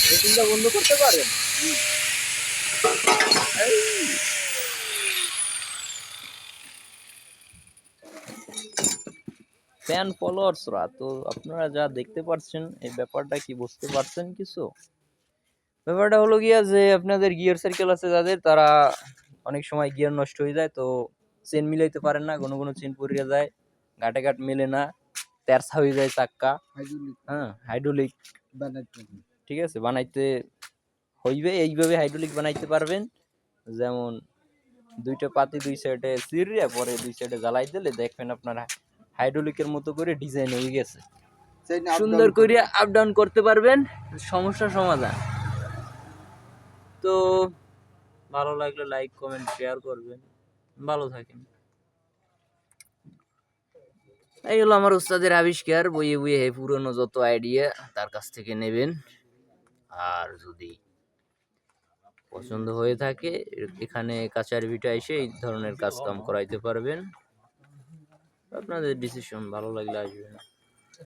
মেশিনটা বন্ধ করতে পারেন। ফ্যান ফলোয়ার্সরা তো আপনারা যা দেখতে পাচ্ছেন এই ব্যাপারটা কি বুঝতে পারছেন কিছু? ব্যাপারটা হলো গিয়া যে আপনাদের গিয়ার সার্কেল আছে যাদের, তারা অনেক সময় গিয়ার নষ্ট হয়ে যায়, তো চেন মিলাইতে পারেন না, কোনো কোনো চেন পড়িয়া যায়, ঘাটে ঘাট মেলে না, তেরছা হয়ে যায় চাক্কা। হ্যাঁ, হাইড্রোলিক ঠিক আছে বানাইতে হইবে, এইভাবে হাইড্রোলিক বানাইতে পারবেন। যেমন দুইটা পাতি দুই সাইডে চিরিয়া পরে দুই সাইডে জ্বালাই দিলে দেখবেন আপনার হাইড্রোলিকের মতো করে ডিজাইন হয়ে গেছে, সুন্দর করে আপ ডাউন করতে পারবেন, সমস্যা সমাধান। তো ভালো লাগলে লাইক কমেন্ট শেয়ার করবেন, ভালো থাকেন। এই হলো আমার উস্তাদের আবিষ্কার, বইয়ে বইয়ে পুরনো যত আইডিয়া তার কাছ থেকে নেবেন। আর যদি পছন্দ হয়ে থাকে এখানে কাচারি ভিটা এসে এই ধরনের কাজ কাম করাইতে পারবেন। আপনাদের ডিসিশন, ভালো লাগলে আসবেন।